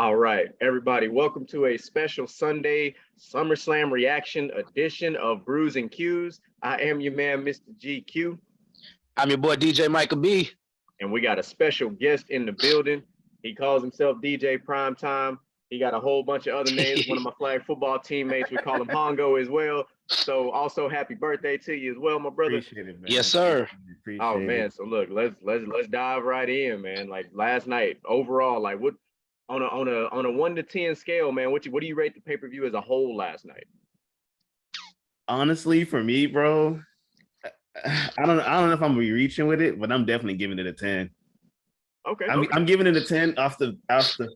All right, everybody, welcome to a special Sunday Summerslam reaction edition of Brews and Q's. I am your man, Mr. GQ, I'm your boy, DJ Micah B. and we got a special guest in the building. He calls himself DJ Primetime. He got a whole bunch of other names. One of my flag football teammates, we call him Hongo as well. So also happy birthday to you as well, my brother. Appreciate it, man. Yes, sir. Oh man, so look, let's dive right in, man. Like last night, overall, like what on a 1 to 10 scale, man, what do you rate the pay-per-view as a whole last night? Honestly, for me, bro, I don't know if I'm gonna be reaching with it, but I'm definitely giving it a 10. Okay. I'm giving it a 10 off the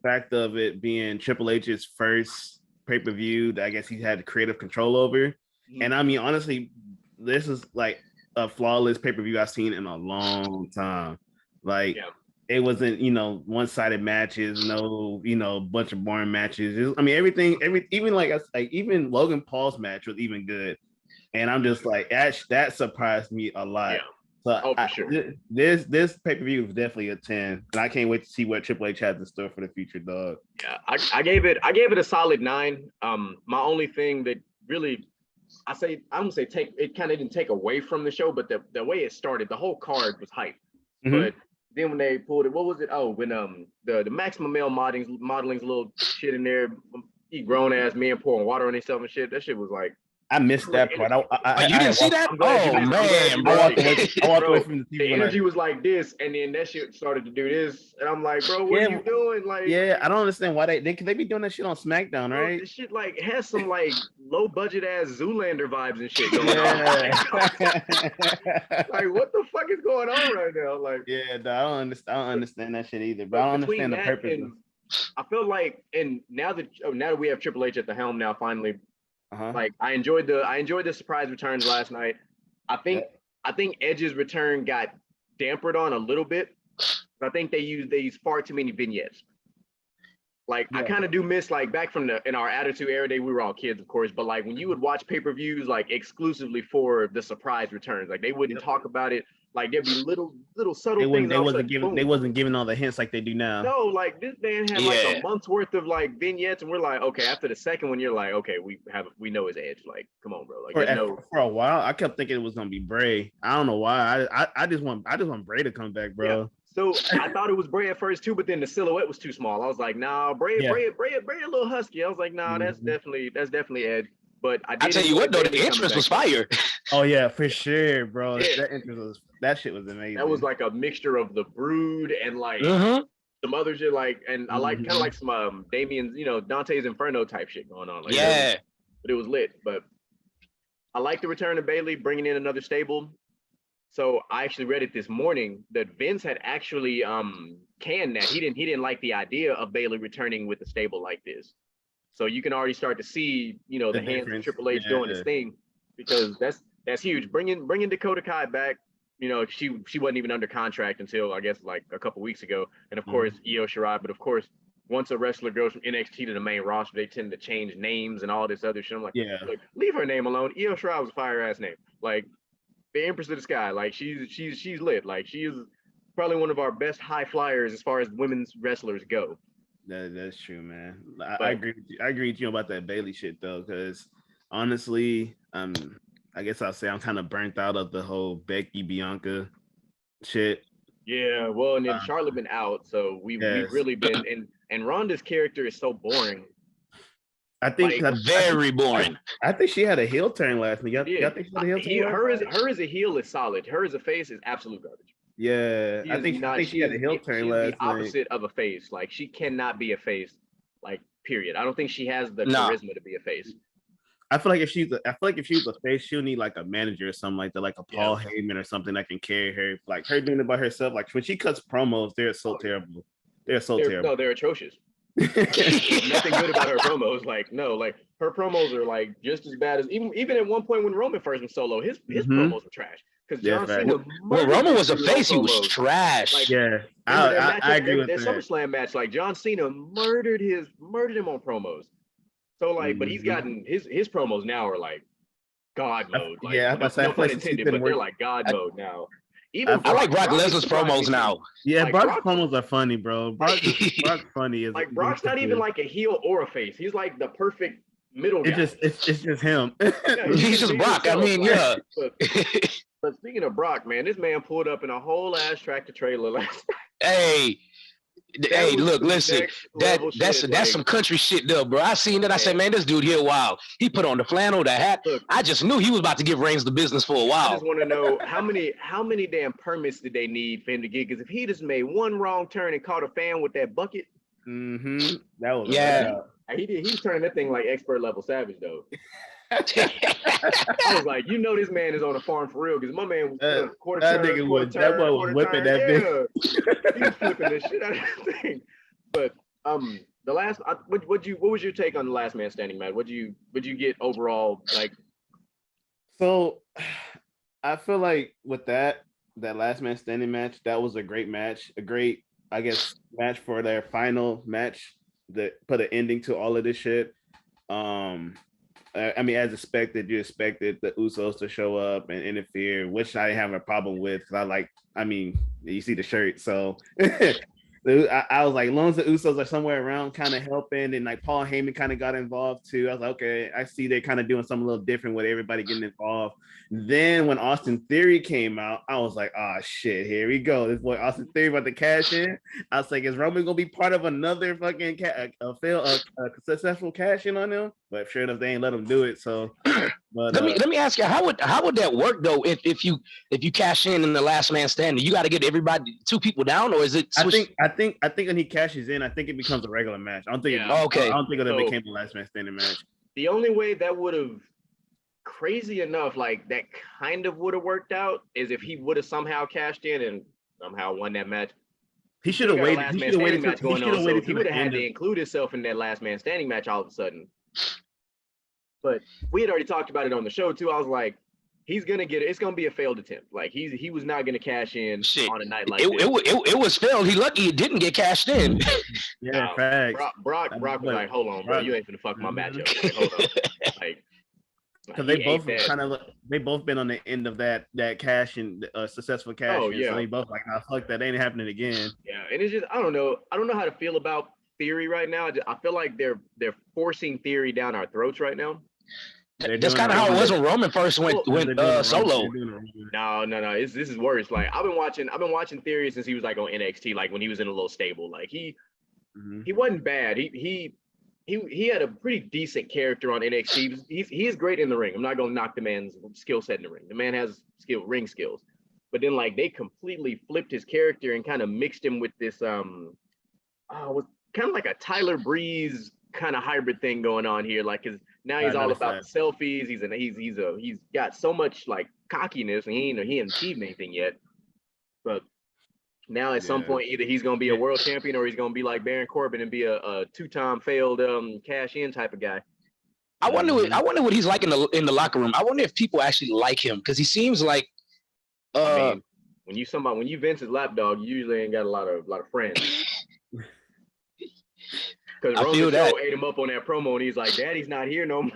fact of it being Triple H's first pay-per-view that I guess he had creative control over. Mhm. And I mean, honestly, this is like a flawless pay-per-view I've seen in a long time. Like it wasn't, one-sided matches, no, bunch of boring matches. I mean, everything, even Logan Paul's match was even good. And I'm just like, that surprised me a lot. Yeah. So for sure. This pay-per-view is definitely a 10. And I can't wait to see what Triple H has in store for the future, dog. Yeah, I gave it a solid 9. My only thing that really I'm gonna say it kind of didn't take away from the show, but the way it started, the whole card was hype. Mm-hmm. But then when they pulled it, what was it? Oh, when the maximum male modeling's a little shit in there, he grown ass men pouring water on himself and shit. That shit was like, I missed that part. You didn't see that? Oh man, bro. I walked away from the TV. The energy was like this, and then that shit started to do this, and I'm like, bro, what are you doing? Like, I don't understand why they be doing that shit on SmackDown, bro, right? this shit like has some like low budget ass Zoolander vibes and shit going on. Like, what the fuck is going on right now? Like, I don't understand that shit either. But I don't understand the purpose. I feel like, and now that we have Triple H at the helm now, finally. Like I enjoyed the surprise returns last night. I think Edge's return got dampered on a little bit. I think they used far too many vignettes. Like I kind of do miss, like back in our Attitude Era day, we were all kids, of course, but like when you would watch pay-per-views like exclusively for the surprise returns, like they wouldn't talk about it. Like there'd be little subtle things. They wasn't giving all the hints like they do now. No, like this man had like a month's worth of like vignettes, and we're like, okay, after the second one, you're like, okay, we know his Edge. Like, come on, bro. Like for a while, I kept thinking it was gonna be Bray. I don't know why. I just want Bray to come back, bro. Yeah. So I thought it was Bray at first too, but then the silhouette was too small. I was like, nah, Bray a little husky. I was like, nah, that's definitely Edge. But I tell you what, though, the entrance was fire. Oh yeah, for sure, bro. That shit was amazing. That was like a mixture of the Brood and like some other shit, like, and I like kind of like some Damien's, Dante's Inferno type shit going on. Like, but it was lit. But I like the return of Bayley, bringing in another stable. So I actually read it this morning that Vince had actually canned that. He didn't like the idea of Bayley returning with a stable like this. So you can already start to see, the hands of Triple H doing his thing, because that's huge. Bringing Dakota Kai back, she wasn't even under contract until I guess like a couple weeks ago, and of course Io Shirai. But of course, once a wrestler goes from NXT to the main roster, they tend to change names and all this other shit. I'm like, leave her name alone. Io Shirai was a fire ass name, like the Empress of the Sky. Like she's lit. Like she is probably one of our best high flyers as far as women's wrestlers go. That's true, man. I agree with you. I agree with you about that Bayley shit though, because honestly, I guess I'll say I'm kind of burnt out of the whole Becky Bianca shit. Yeah, well, and then Charlotte been out, so we've really been, and Ronda's character is so boring. I think very boring. I think she had a heel turn last night. Y'all think she had a heel turn? Her as a heel is solid. Her as a face is absolute garbage. Yeah, I think she had a heel turn last night. The opposite of a face. Like she cannot be a face. Like period. I don't think she has the charisma to be a face. I feel like if she's a face, she'll need like a manager or something like that, like a Paul Heyman or something that can carry her. Like her doing it by herself. Like when she cuts promos, they're so terrible. They're terrible. No, they're atrocious. Nothing good about her promos. Like no, like her promos are like just as bad as even at one point when Roman first went solo, his promos were trash. Because John Cena, when Roman was a face, he was trash. Like, I agree with that. That SummerSlam match, like John Cena murdered him on promos. So like, but he's gotten his promos now are like God mode. Like, no pun intended, but they're like God mode now. Even I like Brock Lesnar's promos now. Yeah, like Brock's promos are funny, bro. Brock's funny. Like Brock's not even like a heel or a face. He's like the perfect middle guy. It's just him. Yeah, he's just Brock. Himself. I mean, yeah. But speaking of Brock, man, this man pulled up in a whole ass tractor trailer last night. Hey, look, listen. That's some country shit, though, bro. I seen that. I said, man, this dude here, wow. He put on the flannel, the hat. Look, I just knew he was about to give Reigns the business for a while. I just want to know how many damn permits did they need for him to get? Because if he just made one wrong turn and caught a fan with that bucket, that was he was turning that thing like expert level savage though. I was like, this man is on a farm for real because my man was quarter turn. That boy was whipping that bitch. He was flipping the shit out of that thing. But the last, what was your take on the last man standing match? What'd you get overall like? So, I feel like with that last man standing match, that was a great match, a great, I guess, match for their final match that put an ending to all of this shit. I mean, as expected, you expected the Usos to show up and interfere, which I didn't have a problem with because you see the shirt. So I was like, as long as the Usos are somewhere around kind of helping, and like Paul Heyman kind of got involved too. I was like, okay, I see they're kind of doing something a little different with everybody getting involved. Then when Austin Theory came out, I was like, oh shit, here we go. This boy Austin Theory about to cash in. I was like, is Roman gonna be part of another fucking successful cash in on him? But sure enough, they ain't let him do it. So but, let me ask you, how would that work though? If you cash in the last man standing, you got to get everybody 2 people down, or is it? I think when he cashes in, I think it becomes a regular match. I don't think. Okay. I don't think it became the last man standing match. The only way that would have, crazy enough, like that kind of would have worked out is if he would have somehow cashed in and somehow won that match. He should have waited. He should have waited. He would have had to include himself in that last man standing match all of a sudden. But we had already talked about it on the show too. I was like, he's gonna get it. It's gonna be a failed attempt. Like he was not gonna cash in on a night like this. It was failed. He lucky it didn't get cashed in. Yeah, facts. Brock was like, hold on, bro, you ain't finna fuck my matchup. Like, hold on. Like, because they both been on the end of that cash and successful cash. So they both like, nah, fuck that, ain't happening again. Yeah, and it's just I don't know how to feel about Theory right now. I feel like they're forcing Theory down our throats right now. That's kind of how it was when Roman first went solo. No. This is worse. Like I've been watching Theory since he was like on NXT, like when he was in a little stable. Like he wasn't bad. He had a pretty decent character on NXT. He is great in the ring. I'm not gonna knock the man's skill set in the ring. The man has ring skills. But then like they completely flipped his character and kind of mixed him with this was kind of like a Tyler Breeze kind of hybrid thing going on here. Like, cause now he's all about the selfies. He's got so much like cockiness, and he ain't achieved anything yet. But now at some point, either he's gonna be a world champion or he's gonna be like Baron Corbin and be a 2-time failed cash in type of guy. I wonder what he's like in the locker room. I wonder if people actually like him because he seems like. I mean, when you Vince's lapdog, you usually ain't got a lot of friends. Because Roman Show ate him up on that promo, and he's like, "Daddy's not here no more."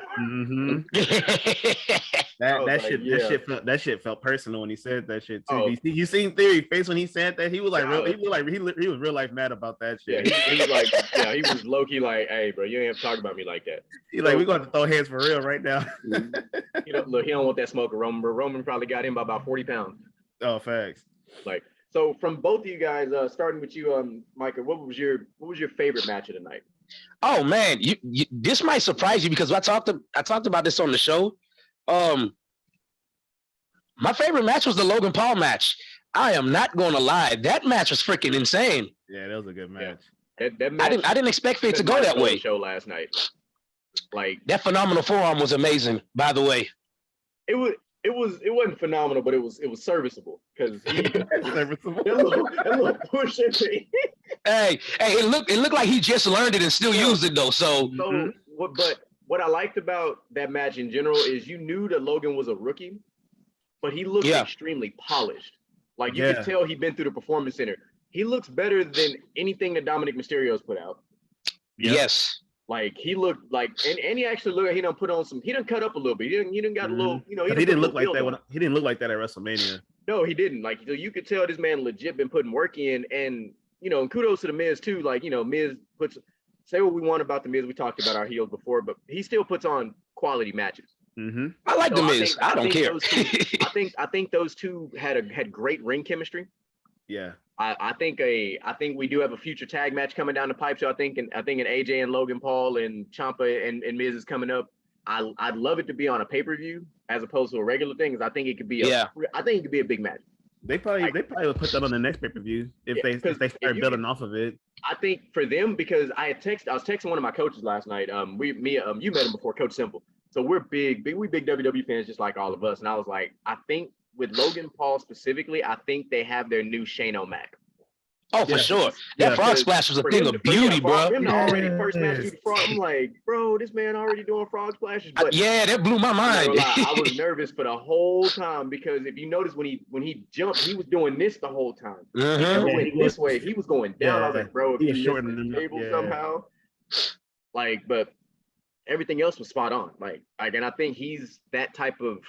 That shit felt personal when he said that shit too. Oh. You seen Theory face when he said that? He was like, he was real life mad about that shit. Yeah, he was like, he was low key like, "Hey, bro, you ain't have to talk about me like that." He's like, "We're going to throw hands for real right now." Look, he don't want that smoke of Roman, but Roman probably got him by about 40 pounds. Oh, facts. Like. So from both of you guys, starting with you, Micah, what was your favorite match of the night? Oh man, you this might surprise you because I talked about this on the show. My favorite match was the Logan Paul match. I am not going to lie, that match was freaking insane. Yeah, that was a good match. Yeah. That match I didn't expect it to go that way. Show last night, like that phenomenal forearm was amazing. By the way, it wasn't phenomenal, but it was serviceable because that little push at me. Hey, it looked like he just learned it and still used it though. So what I liked about that match in general is you knew that Logan was a rookie, but he looked extremely polished. Like you could tell he'd been through the Performance Center. He looks better than anything that Dominic Mysterio's put out. Yep. Yes. Like he looked like, and he actually looked. He done cut up a little bit. He done got a little. He didn't look like that. He didn't look like that at WrestleMania. No, he didn't. Like, you could tell this man legit been putting work in, and and kudos to the Miz too. Like, Miz say what we want about the Miz. We talked about our heels before, but he still puts on quality matches. Mm-hmm. I like the Miz. I don't care. I think those two had great ring chemistry. Yeah. I think we do have a future tag match coming down the pipe. So I think an AJ and Logan Paul and Ciampa and Miz is coming up. I'd love it to be on a pay-per-view as opposed to a regular thing, because I think it could be a big match. They probably would put that on the next pay-per-view if they start building off of it. I think for them, because I was texting one of my coaches last night. You met him before, Coach Simple. So we're big WWE fans, just like all of us. And I was like, I think with Logan Paul specifically, I think they have their new Shane O'Mac. Oh, for sure. That frog splash was a thing of beauty, bro. Already first match do the frog. I'm like, bro, this man already doing frog splashes. But that blew my mind. I was nervous for the whole time, because if you notice when he jumped, he was doing this the whole time. He never went this way. He was going down. I was like, bro, if he missed the table somehow. But everything else was spot on. And I think he's that type of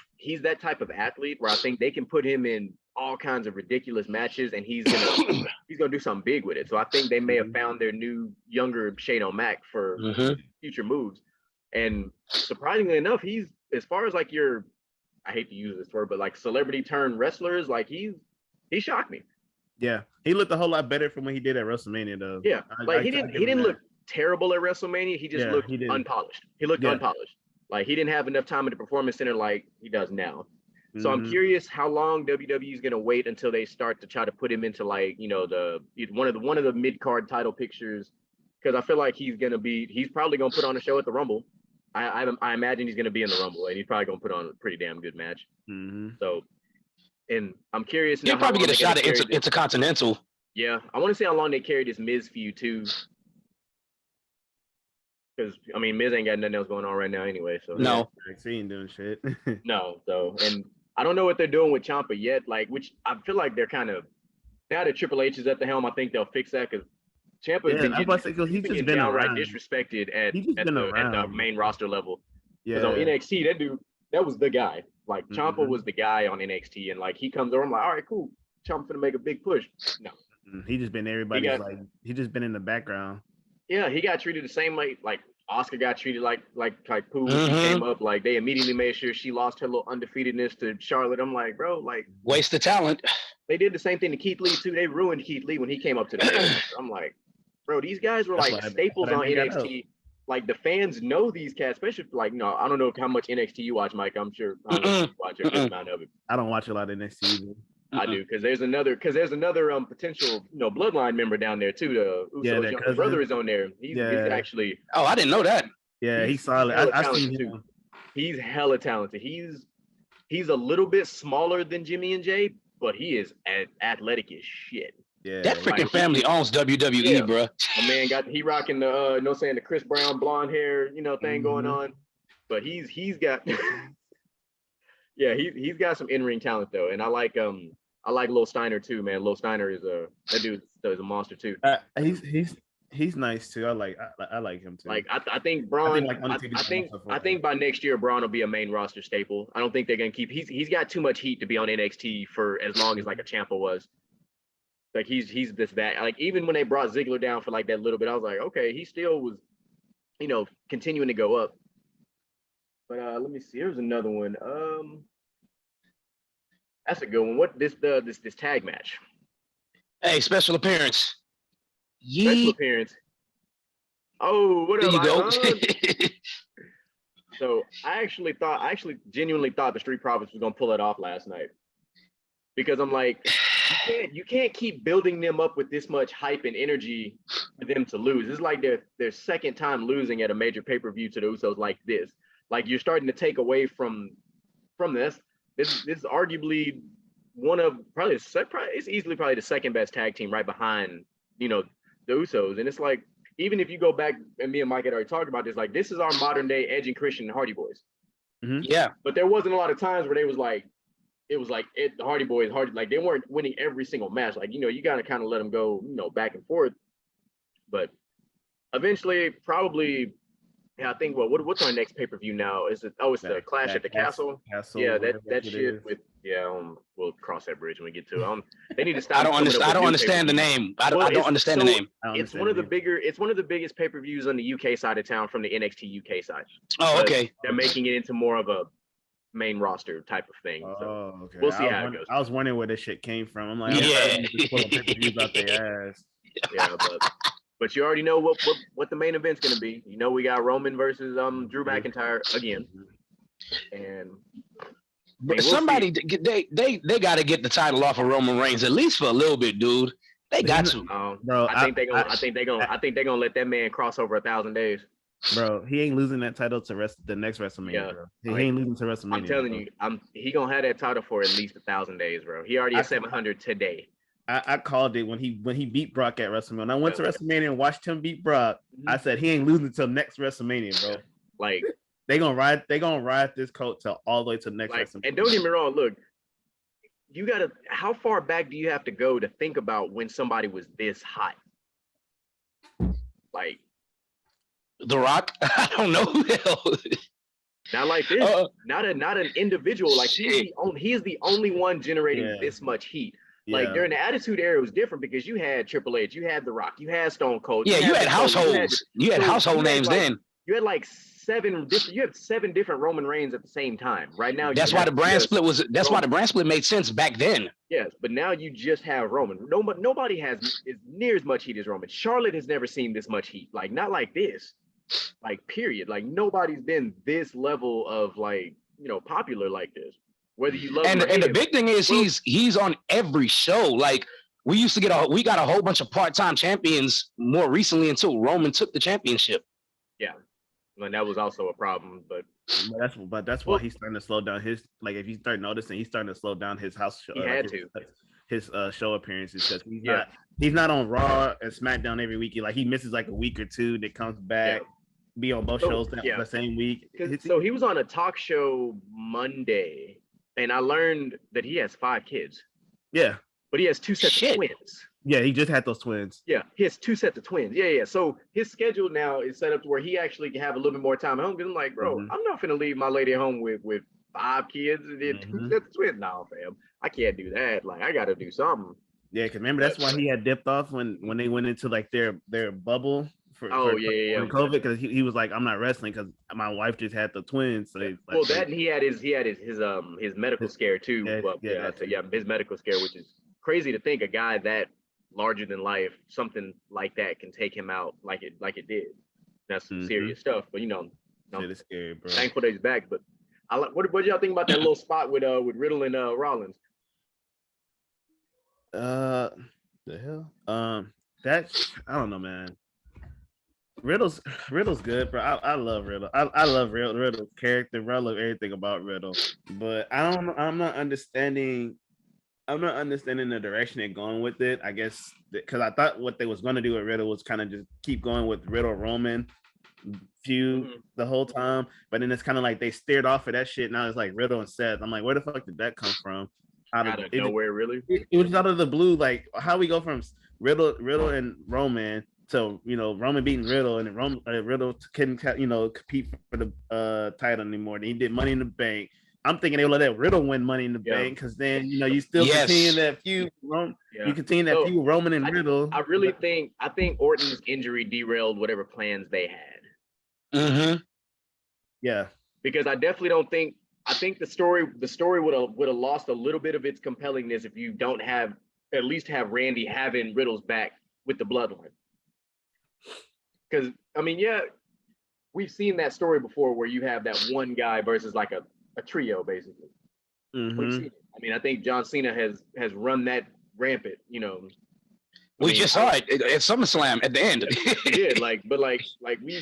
athlete where I think they can put him in all kinds of ridiculous matches, and he's gonna do something big with it. So I think they may have found their new younger Shane O'Mac for future moves. And surprisingly enough, he's, as far as like your, I hate to use this word, but like celebrity turned wrestlers, like he shocked me. Yeah, he looked a whole lot better from what he did at WrestleMania, though. Yeah, he didn't look terrible at WrestleMania. He just looked unpolished. He looked unpolished. Like, he didn't have enough time at the Performance Center like he does now. So I'm curious how long WWE is going to wait until they start to try to put him into like, one of the mid-card title pictures, because I feel like he's probably going to put on a show at the Rumble. I imagine he's going to be in the Rumble, and he's probably going to put on a pretty damn good match. So, and I'm curious. He'll probably get a shot at Intercontinental. Yeah, I want to see how long they carry this Miz feud too. Because Miz ain't got nothing else going on right now anyway. So no, he ain't doing shit. No. So, and I don't know what they're doing with Ciampa yet. which I feel like they're kind of, now that Triple H is at the helm, I think they'll fix that, because Ciampa has been downright disrespected at the main roster level. Because on NXT, that was the guy. Like, Ciampa was the guy on NXT, and like he comes over, I'm like, all right, cool. Ciampa's gonna make a big push. No, he just been he just been in the background. Yeah, he got treated the same like Oscar got treated like poo when she came up. Like, they immediately made sure she lost her little undefeatedness to Charlotte. I'm like, bro, like, waste of talent. They did the same thing to Keith Lee too. They ruined Keith Lee when he came up to the main. I'm like, bro, these guys were like staples on NXT. Like, the fans know these cats, especially I don't know how much NXT you watch, Mike. I'm sure you watch a good amount of it. I don't watch a lot of NXT either. I do, because there's another potential Bloodline member down there too. The Uso's younger brother is on there. He's actually. Oh, I didn't know that. Yeah, he's solid. I seen him too. He's hella talented. He's a little bit smaller than Jimmy and Jay, but he is athletic as shit. Yeah, that freaking family owns WWE, bro. My man he rocking the the Chris Brown blonde hair thing going on, but he's got. Yeah, he's got some in-ring talent though, and I like Lil Steiner too, man. Lil Steiner is that dude is a monster too. He's nice too. I like him too. Like, I think Braun. I think by next year Braun will be a main roster staple. I don't think they're gonna keep. He's got too much heat to be on NXT for as long as like a Ciampa was. Like, he's this that. Like, even when they brought Ziggler down for like that little bit, I was like, okay, he still was, continuing to go up. But let me see. Here's another one. That's a good one. What this tag match? Hey, special appearance. Special appearance. Oh, what up? There you go. So I actually genuinely thought the Street Profits was gonna pull it off last night, because I'm like, you can't keep building them up with this much hype and energy for them to lose. It's like their second time losing at a major pay-per-view to the Usos like this. Like, you're starting to take away from this. This is arguably one of it's easily probably the second best tag team, right behind the Usos. And it's like, even if you go back, and me and Mike had already talked about this, like, this is our modern day Edge and Christian and Hardy Boys. Yeah, but there wasn't a lot of times where they was like, the Hardy Boys, like, they weren't winning every single match. Like, you gotta kind of let them go, back and forth. But eventually, probably Yeah, I think what's our next pay-per-view now? Is it it's the Clash at the Castle? Yeah, that shit with we'll cross that bridge when we get to it. They need to stop. I don't understand the name. I don't understand the name. It's one of the biggest pay-per-views on the UK side of town from the NXT UK side. Oh, okay. They're making it into more of a main roster type of thing. So okay. We'll see how it goes. I was wondering where this shit came from. I'm like, just pull pay-per-views out their ass. Yeah, but you already know what the main event's gonna be. You know, we got Roman versus Drew McIntyre again, and somebody they got to get the title off of Roman Reigns at least for a little bit, dude. They got to, bro. I think they're gonna let that man cross over 1,000 days. Bro, he ain't losing that title to the next WrestleMania, bro. He ain't losing to WrestleMania. I'm telling you, he gonna have that title for at least 1,000 days, bro. He already at 700 today. I called it when he beat Brock at WrestleMania. When I went to WrestleMania and watched him beat Brock, I said he ain't losing until next WrestleMania, bro. Like they gonna ride this coat till all the way to next WrestleMania. And don't get me wrong, look, you gotta. How far back do you have to go to think about when somebody was this hot? Like The Rock? I don't know who the hell. Not like this. Not an individual. Like he is the only one generating this much heat. Like during the Attitude Era, it was different because you had Triple H, you had The Rock, you had Stone Cold. Yeah, you had households. You had household names then. You had like 7 different Roman Reigns at the same time. Right now, that's why the brand split was. That's why the brand split made sense back then. Yes, but now you just have Roman. Nobody has near as much heat as Roman. Charlotte has never seen this much heat. Like not like this. Like period. Like nobody's been this level of like popular like this. Whether you love him or hate him. The big thing is he's on every show. Like we got a whole bunch of part-time champions more recently until Roman took the championship. Yeah, and that was also a problem. But that's why he's starting to slow down his. Like if you start noticing, he's starting to slow down his house show. He had his show appearances because he's not on Raw and SmackDown every week. Like he misses like a week or two, that comes back. Be on both shows the same week. So he was on a talk show Monday. And I learned that he has 5 kids. Yeah. But he has 2 sets of twins. Yeah, he just had those twins. Yeah, he has 2 sets of twins. Yeah. So his schedule now is set up to where he actually can have a little bit more time at home. Because I'm like, bro, I'm not finna leave my lady at home with 5 kids and then 2 sets of twins. No, fam. I can't do that. Like, I got to do something. Yeah, because remember, that's why he had dipped off when they went into like their bubble. For COVID, because he was like, I'm not wrestling because my wife just had the twins. So and he had his medical scare too. His medical scare, which is crazy to think a guy that larger than life, something like that can take him out like it did. That's some serious stuff. But it's scary, bro. Thankful that he's back. But what y'all think about that little spot with Riddle and Rollins? The hell? That's I don't know, man. Riddle's good, bro. I love Riddle. I love Riddle's character, bro. I love everything about Riddle. But I'm not understanding the direction they're going with it. I guess because I thought what they was going to do with Riddle was kind of just keep going with Riddle Roman feud the whole time. But then it's kind of like they steered off of that shit. Now it's like Riddle and Seth. I'm like, where the fuck did that come from? Out of nowhere, really? It was out of the blue. Like how we go from Riddle and Roman to Roman beating Riddle, and then Riddle couldn't compete for the title anymore. And he did Money in the Bank. I'm thinking they will let Riddle win Money in the Bank because then you still continue that feud. You continue that feud Roman and Riddle. I think Orton's injury derailed whatever plans they had. Yeah, because I definitely don't think. I think the story would have lost a little bit of its compellingness if you don't have at least have Randy having Riddle's back with the bloodline. Because we've seen that story before where you have that one guy versus like a trio basically. We've seen it. I think John Cena has run that rampant. We just saw it at SummerSlam at the end. He did,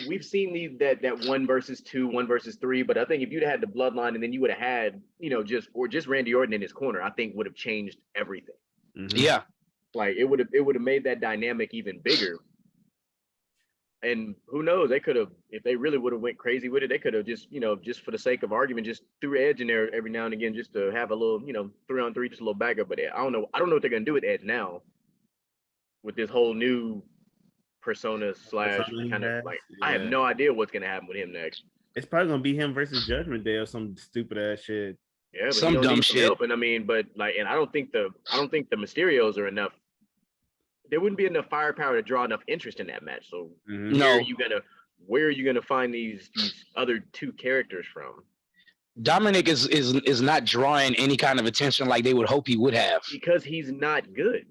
we've seen that 1 versus 2, 1 versus 3. But I think if you'd had the bloodline and then you would have had just Randy Orton in his corner, I think would have changed everything. Yeah, like it would have made that dynamic even bigger. And who knows? They could have, if they really would have went crazy with it, they could have just just for the sake of argument, just threw Edge in there every now and again just to have a little 3-on-3, just a little backup. But I don't know what they're gonna do with Edge now. With this whole new persona slash kind of like I have no idea what's gonna happen with him next. It's probably gonna be him versus Judgment Day or some stupid ass shit. Yeah, but some dumb shit. Help. And I mean, but like, and I don't think the Mysterios are enough. There wouldn't be enough firepower to draw enough interest in that match. So where are you gonna find these other two characters from? Dominic is not drawing any kind of attention like they would hope he would have. Because he's not good.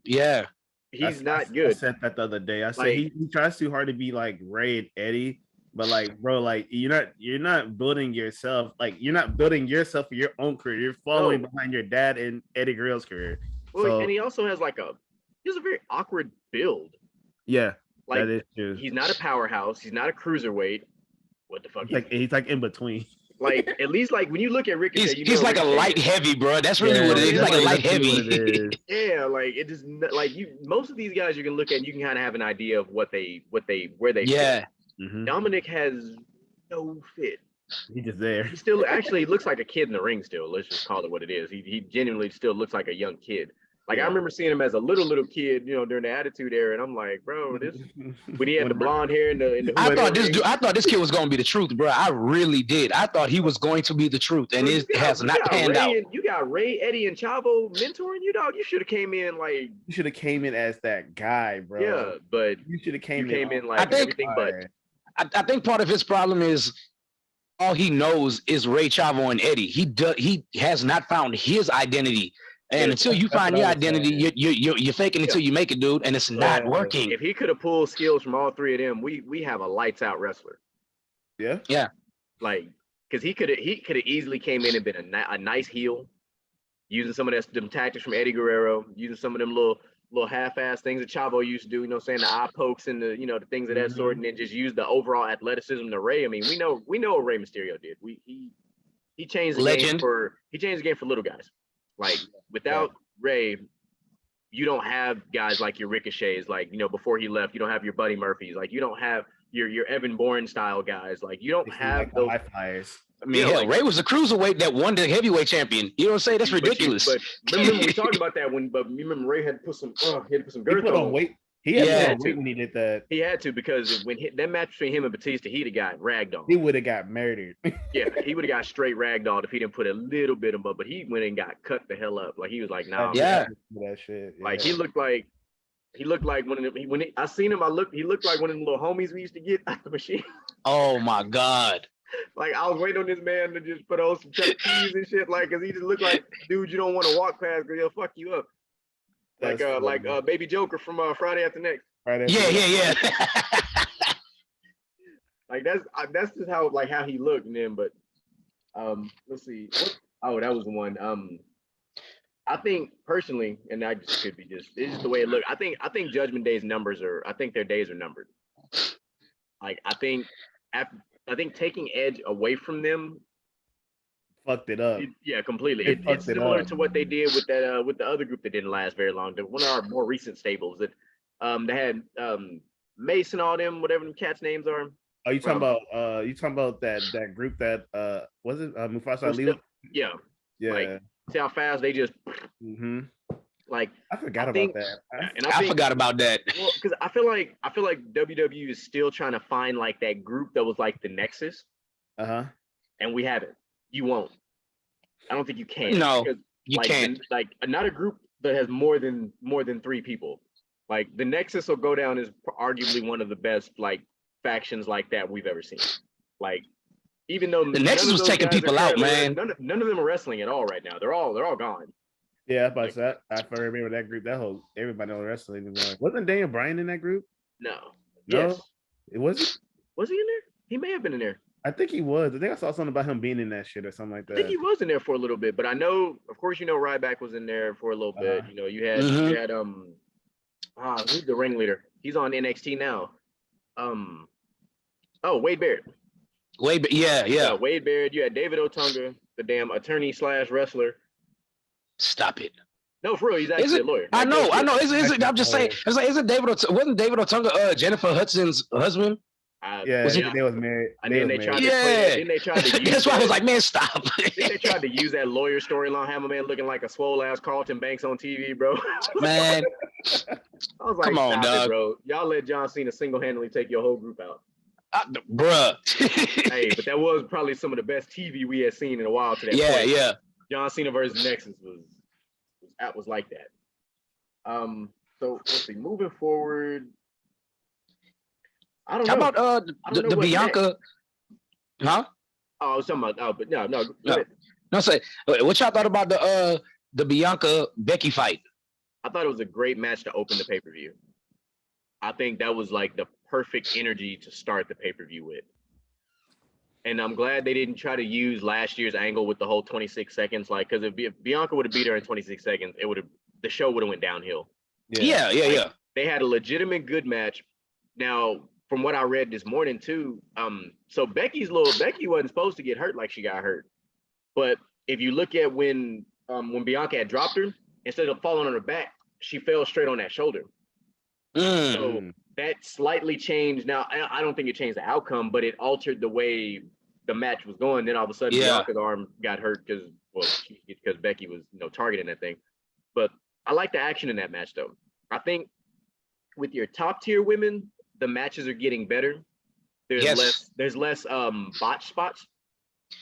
Yeah. He's not good. I said that the other day. I said he tries too hard to be like Ray and Eddie, but like, bro, like you're not building yourself. Like you're not building yourself for your own career. You're following behind your dad and Eddie Guerrero's career. Well, and he also has he has a very awkward build. Yeah, like that is true. He's not a powerhouse. He's not a cruiserweight. What the fuck? He's like in between. Like at least like when you look at Ricochet, he's like Ricochet, a light heavy, bro. That's really what it is. He's like a light heavy. Yeah, like it is like most of these guys you can look at and you can kind of have an idea of where they yeah. Fit. Dominic has no fit. He's just there. He still actually looks like a kid in the ring still. Let's just call it what it is. He genuinely still looks like a young kid. Like I remember seeing him as a little kid, during the Attitude Era, and I'm like, bro, this when he had the blonde hair and the I thought this kid was gonna be the truth, bro. I really did. I thought he was going to be the truth, and it has not panned out. You got Ray, Eddie, and Chavo mentoring you, dog. You should have came in as that guy, bro. Yeah, but you should have came in like everything but. I think part of his problem is all he knows is Ray, Chavo, and Eddie. He has not found his identity. And until you find your identity, you're faking until you make it, dude, and it's not working. If he could have pulled skills from all three of them, we have a lights out wrestler. Yeah. Yeah. Like, because he could have easily came in and been a nice heel, using some of them tactics from Eddie Guerrero, using some of them little half-ass things that Chavo used to do. The eye pokes and the the things of that sort, and then just use the overall athleticism to Ray. I mean, we know what Rey Mysterio did. He changed the game for little guys. Like without Ray, you don't have guys like your Ricochets. Like before he left, you don't have your Buddy Murphys. Like you don't have your Evan Bourne style guys. Like you don't have those high flyers. I mean, hell, Ray was a cruiserweight that won the heavyweight champion. You know what I'm saying? That's ridiculous. But remember we talked about that but you remember Ray had to put some girth on weight. He had to when he did that. He had to because when that match between him and Batista, he'd have got ragdolled. He would have got murdered. Yeah, he would have got straight ragdolled if he didn't put a little bit of, but he went and got cut the hell up. Like he was like, nah, that shit. Yeah. Like he looked like when I seen him, he looked like one of the little homies we used to get out the machine. Oh my God. Like I was waiting on this man to just put on some Chuck Cheese and shit, like, cause he just looked like dude you don't want to walk past because he'll fuck you up. Like Baby Joker from Friday After Next. Yeah. Like that's just how he looked. And then, but let's see. That was the one. I think personally, and I just could be it's just the way it looked. I think Judgment Day's their days are numbered. Like I think taking Edge away from them fucked it up. Completely. It's similar to what they did with that with the other group that didn't last very long. One of our more recent stables that they had Mace and all them, whatever them cats' names are. Oh, you talking about that group that was it Mufasa Lila? Yeah. Like, see how fast they just like I forgot about that. I forgot about that. Well, because I feel like WWE is still trying to find like that group that was like the Nexus. And we haven't. You won't. I don't think you can. No, you can't. Like not a group that has more than 3 people. Like the Nexus will go down as arguably one of the best like factions like that we've ever seen. Like even though the Nexus was taking people out, man. None of them are wrestling at all right now. They're all gone. Yeah, but I remember that group. That whole everybody was wrestling anymore. Wasn't Daniel Bryan in that group? No. Yes. It wasn't. Was he in there? He may have been in there. I think he was. I think I saw something about him being in that shit or something like that. I think he was in there for a little bit, but I know, of course, Ryback was in there for a little bit. You had who's the ringleader? He's on NXT now. Wade Barrett. Yeah. Wade Barrett. You had David Otunga, the damn attorney / wrestler. Stop it. No, for real, he's actually a lawyer. I know. Is it? I'm just saying. Isn't David? Wasn't David Otunga Jennifer Hudson's husband? They was married. And then they tried to play that. Then they tried to use that's why I was like, man, stop. Then they tried to use that lawyer storyline, have a man looking like a swole ass Carlton Banks on TV, bro. Man, I was like, come on, stop dog. it, bro. Y'all let John Cena single-handedly take your whole group out. Bruh. Hey, but that was probably some of the best TV we had seen in a while to that point. Yeah. John Cena versus Nexus was like that. So let's see. Moving forward, I don't know. How about the Bianca? Next. Huh? Oh, I was talking about. Oh, but no. No, say what y'all thought about the Bianca Becky fight? I thought it was a great match to open the pay-per-view. I think that was like the perfect energy to start the pay-per-view with. And I'm glad they didn't try to use last year's angle with the whole 26 seconds. Like, because if Bianca would have beat her in 26 seconds, the show would have went downhill. Yeah. They had a legitimate good match. Now, from what I read this morning too, so Becky wasn't supposed to get hurt like she got hurt. But if you look at when Bianca had dropped her, instead of falling on her back, she fell straight on that shoulder. So that slightly changed. Now, I don't think it changed the outcome, but it altered the way the match was going. Then all of a sudden, Bianca's arm got hurt because Becky was targeting that thing. But I like the action in that match, though. I think with your top tier women, the matches are getting better. There's less botch spots.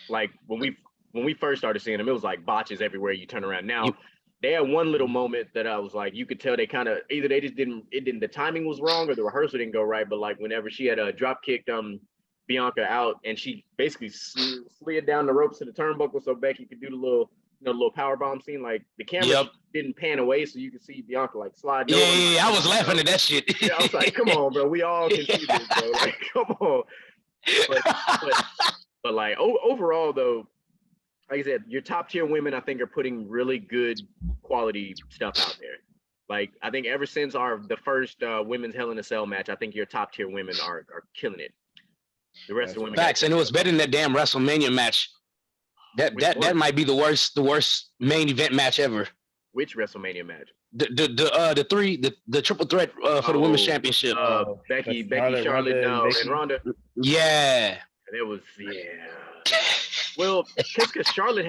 Like when we first started seeing them, it was like botches everywhere you turn around. Now they had one little moment that I was like, you could tell they kind of either they just didn't the timing was wrong or the rehearsal didn't go right. But like whenever she had a drop kicked Bianca out and she basically slid down the ropes to the turnbuckle so Becky could do the little power bomb scene. Like the camera didn't pan away so you could see Bianca like slide down. Yeah, I was laughing at that shit. Yeah, I was like, come on, bro, we all can see this, bro. Like, come on. But like overall though, like I said, your top tier women I think are putting really good quality stuff out there. Like I think ever since the first women's Hell in a Cell match, I think your top tier women are killing it. The rest of the women facts, and it was better than that damn WrestleMania match. That might be the worst main event match ever. Which WrestleMania match? The triple threat for the women's championship. Becky, Charlotte, and Ronda. Yeah. And it was Well, because Charlotte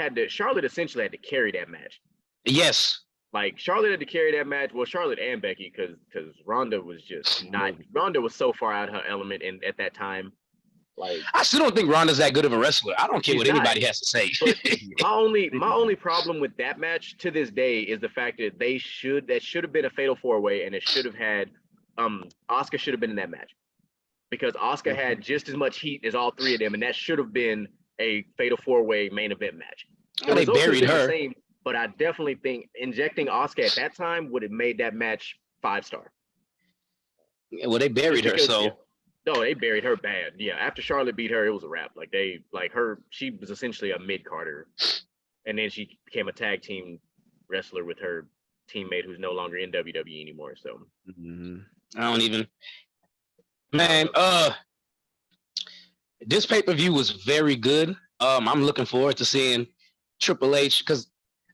essentially had to carry that match. Yes. Like Charlotte had to carry that match. Well, Charlotte and Becky, because Ronda was just not. Ronda was so far out of her element at that time. Like I still don't think Ronda's that good of a wrestler. I don't care what anybody has to say. my only problem with that match to this day is the fact that that should have been a fatal 4-way, and it should have had Asuka should have been in that match because Asuka had just as much heat as all three of them, and that should have been a fatal 4-way main event match. They buried her. But I definitely think injecting Asuka at that time would have made that match 5-star. Yeah, well, they buried her, so. Yeah. No, they buried her bad. Yeah, after Charlotte beat her, it was a wrap. Like she was essentially a mid-carder, and then she became a tag team wrestler with her teammate who's no longer in WWE anymore. So I don't even. Man, this pay-per-view was very good. I'm looking forward to seeing Triple H because,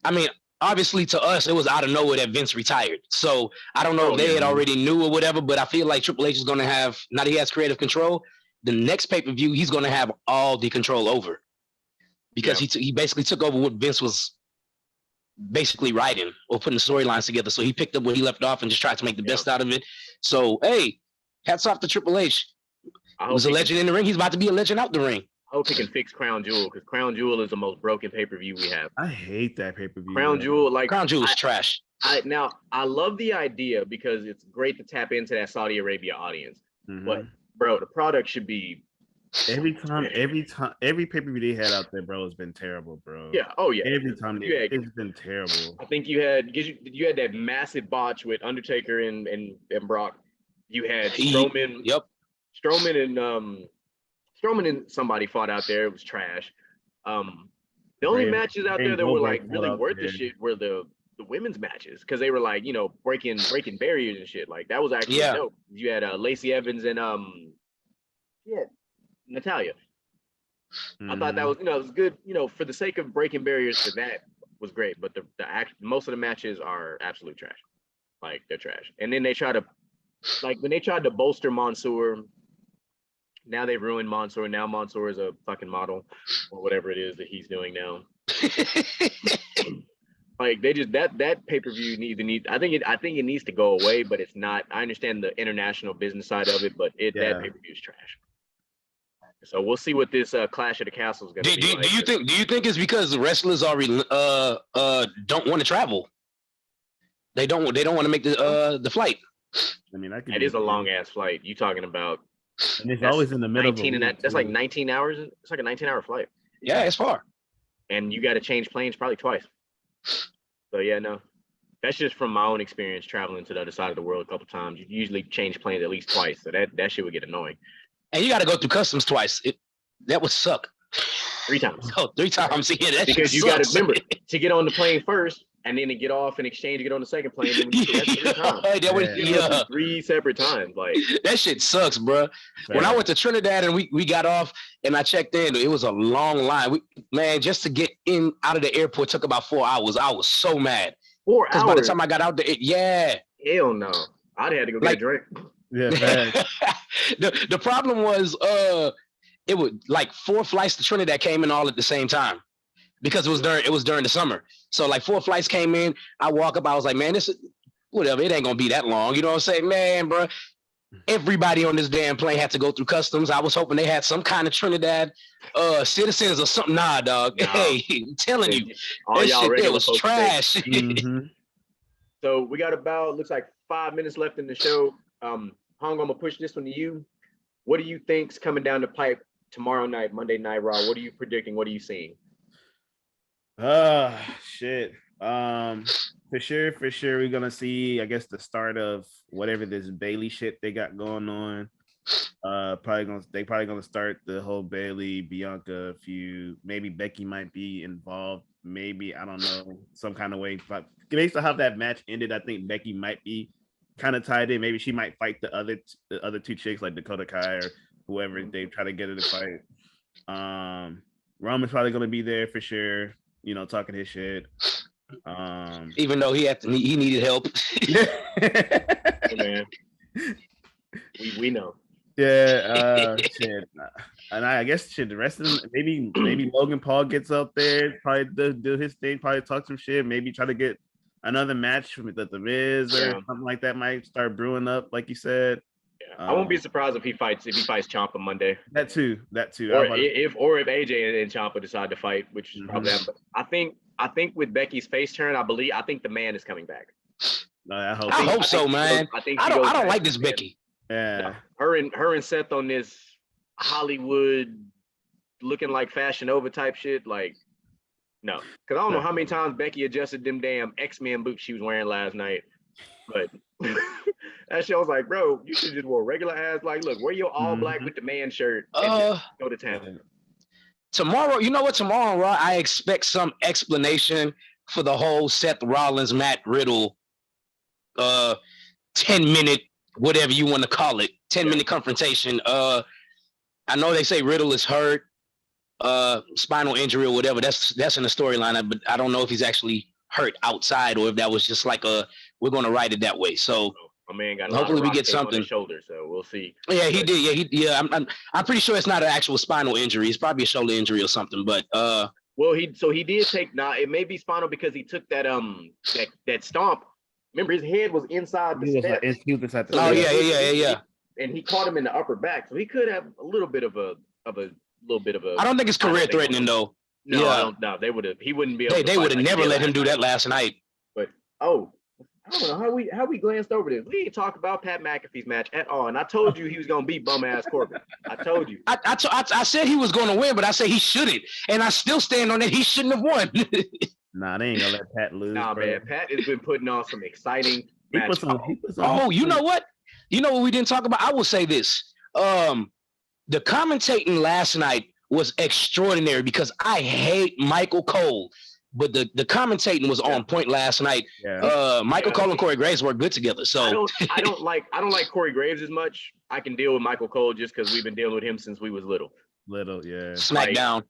I mean, obviously to us it was out of nowhere that Vince retired. So I don't know if they had already knew or whatever, but I feel like Triple H is going to have, now that he has creative control, the next pay-per-view he's going to have all the control over because he basically took over what Vince was basically writing or putting the storylines together. So he picked up where he left off and just tried to make the best out of it. So, hey, hats off to Triple H. He was a legend in the ring. He's about to be a legend out the ring. I hope he can fix Crown Jewel because Crown Jewel is the most broken pay-per-view we have. I hate that pay-per-view. Crown Jewel is trash. I love the idea because it's great to tap into that Saudi Arabia audience. But bro, the product should be every pay-per-view they had out there, bro, has been terrible, bro. Yeah. Oh yeah. Every time it's been terrible. I think you had that massive botch with Undertaker and Brock. You had Strowman. Strowman and somebody fought out there. It was trash. The only matches out there that were like really worth the shit were the women's matches because they were like breaking barriers and shit. Like that was actually dope. You had Lacey Evans and Natalya. I thought that was it was good. For the sake of breaking barriers, for that was great. But most of the matches are absolute trash. Like they're trash. And then they try to when they tried to bolster Mansoor. now they've ruined Mansoor. Now Mansoor is a fucking model or whatever it is that he's doing now. Like they just that pay-per-view needs. I think it needs to go away, but it's not. I understand the international business side of it, but that pay-per-view is trash. So we'll see what this Clash of the Castle is going to be like. Do you think it's because the wrestlers already don't want to travel? They don't want to make the flight. I mean, it is a long ass flight. You talking about? And it's always in the middle. 19 and that's like 19 hours. It's like a 19-hour flight. Yeah, it's far. And you got to change planes probably twice. So yeah, no, that's just from my own experience traveling to the other side of the world a couple times. You usually change planes at least twice, so that shit would get annoying. And you got to go through customs twice. That would suck. 3 times. Oh, 3 times. Yeah, that because you got to remember to get on the plane first, and then to get off and exchange, get on the second plane. Then that's 3 times. 3 separate times. Like that shit sucks, bro. Yeah. When I went to Trinidad and we got off and I checked in, it was a long line. Man, just to get in out of the airport took about 4 hours. I was so mad. 4 hours. Because by the time I got out there, hell no, I'd had to go get a drink. Yeah, the problem was it was like 4 flights to Trinidad came in all at the same time because it was during the summer. So like 4 flights came in. I walk up, I was like, man, this is whatever. It ain't gonna be that long. You know what I'm saying, man, bro? Everybody on this damn plane had to go through customs. I was hoping they had some kind of Trinidad citizens or something. Nah, dog. No. Hey, I'm telling you, all y'all shit there was trash. Mm-hmm. So we got about looks like 5 minutes left in the show. Hung, I'm gonna push this one to you. What do you think's coming down the pipe tomorrow night, Monday Night Raw? What are you predicting? What are you seeing? Shit. For sure, we're gonna see, I guess, the start of whatever this Bailey shit they got going on. They probably gonna start the whole Bailey Bianca feud. Maybe Becky might be involved. Maybe, I don't know, some kind of way. But based on how that match ended, I think Becky might be kind of tied in. Maybe she might fight the other 2 chicks like Dakota Kai or whoever they try to get her to fight. Roman's probably gonna be there for sure, you know, talking his shit. Even though he needed help. Hey, man. We know. Yeah, shit. And I guess shit, the rest of them, maybe Logan Paul gets up there, probably do his thing, probably talk some shit, maybe try to get another match with the Miz or something like that might start brewing up, like you said. Yeah. I won't be surprised if he fights Ciampa Monday. That too. Or if AJ and Ciampa decide to fight, which is probably that. But I think with Becky's face turn, I think the man is coming back. No, I hope so, man. I don't like this Becky. Yeah. No, her and Seth on this Hollywood looking like Fashion Nova type shit, like no. Because I don't know how many times Becky adjusted them damn X-Men boots she was wearing last night. But that shit, I was like, bro, you should just wear regular ass. Like, look, wear your all black with the man shirt and just go to town. Tomorrow, you know what? Tomorrow, Raw, I expect some explanation for the whole Seth Rollins, Matt Riddle, 10-minute, whatever you want to call it, 10-minute confrontation. I know they say Riddle is hurt, spinal injury or whatever. That's in the storyline, but I don't know if he's actually hurt outside or if that was just like we're going to write it that way. So my man got hopefully we get something on his shoulder, so we'll see. Yeah, he did. Yeah, I'm pretty sure it's not an actual spinal injury. It's probably a shoulder injury or something. But well, he did take. It may be spinal because he took that that stomp. Remember, his head was inside the steps. Yeah. And he caught him in the upper back, so he could have a little bit of a. I don't think it's career threatening though. No, they would have. He wouldn't be able. They would have never let him do that last night. But I don't know how we glanced over this. We didn't talk about Pat McAfee's match at all, and I told you he was gonna beat bum ass Corbin. I told you. I said he was gonna win, but I said he shouldn't, and I still stand on it. He shouldn't have won. Nah, they ain't gonna let Pat lose. Nah, bro. Man, Pat has been putting on some exciting matches. You know what? You know what we didn't talk about? I will say this. The commentating last night was extraordinary because I hate Michael Cole, but the commentating was on point last night. Yeah. Michael Cole and Corey Graves work good together. So I don't like Corey Graves as much. I can deal with Michael Cole just because we've been dealing with him since we was little. Yeah. SmackDown.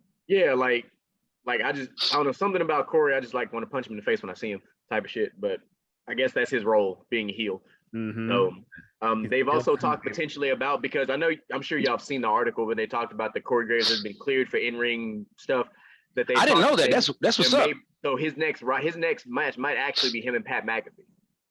Like I don't know, something about Corey. I just want to punch him in the face when I see him, type of shit. But I guess that's his role, being a heel. Mm-hmm. So they've also talked potentially about, because I'm sure y'all have seen the article where they talked about the Corey Graves has been cleared for in-ring stuff. That they I didn't know that. That's what's up. So his next match might actually be him and Pat McAfee.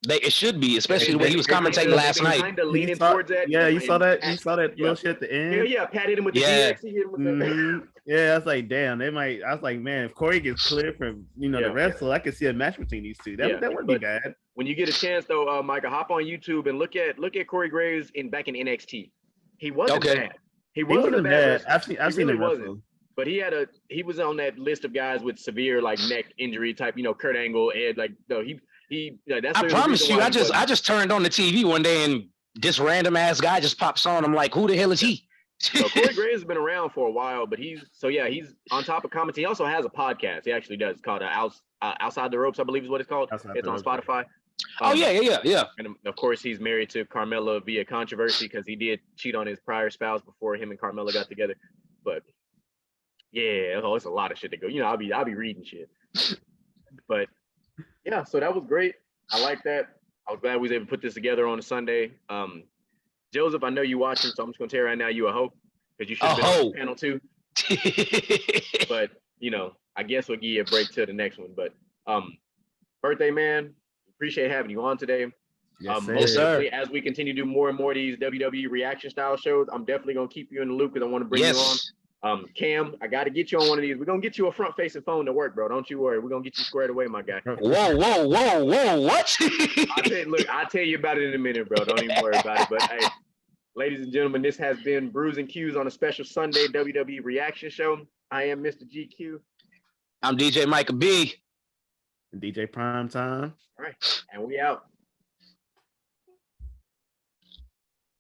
It should be, especially when he was commentating last night. Kind of leaning towards that. Yeah, you saw that. You saw that little shit at the end. Yeah, Pat hit him with the DX. He hit him with the. Yeah, I was like, damn, they might. I was like, man, if Corey gets cleared from the wrestle, I could see a match between these two. That wouldn't be bad. When you get a chance, though, Micah, hop on YouTube and look at Corey Graves back in NXT. He wasn't bad. He wasn't bad. I've seen him wrestle. But he was on that list of guys with severe like neck injury type, Kurt Angle, Ed, like that's. I promise you, I just turned on the TV one day and this random ass guy just pops on. I'm like, who the hell is he? So Corey Graves has been around for a while, but he's on top of comments. He also has a podcast. He actually does. It's called Outside the Ropes, I believe is what it's called. It's on Spotify. Yeah. And of course, he's married to Carmella via controversy because he did cheat on his prior spouse before him and Carmella got together. But yeah, it's a lot of shit to go. I'll be reading shit. But yeah, so that was great. I like that. I was glad we was able to put this together on a Sunday. Joseph, I know you watching, so I'm just gonna tell you right now, you a hoe because you should have been on the panel too. But I guess we'll give you a break till the next one. But birthday man, appreciate having you on today. Yes, sir. As we continue to do more and more of these WWE reaction style shows, I'm definitely gonna keep you in the loop because I want to bring you on. Cam, I got to get you on one of these. We're going to get you a front-facing phone to work, bro. Don't you worry. We're going to get you squared away, my guy. Whoa, what? I'll tell you about it in a minute, bro. Don't even worry about it. But, hey, ladies and gentlemen, this has been Brews and Q's on a special Sunday WWE reaction show. I am Mr. GQ. I'm DJ Micah B. DJ Primetime. All right, and we out.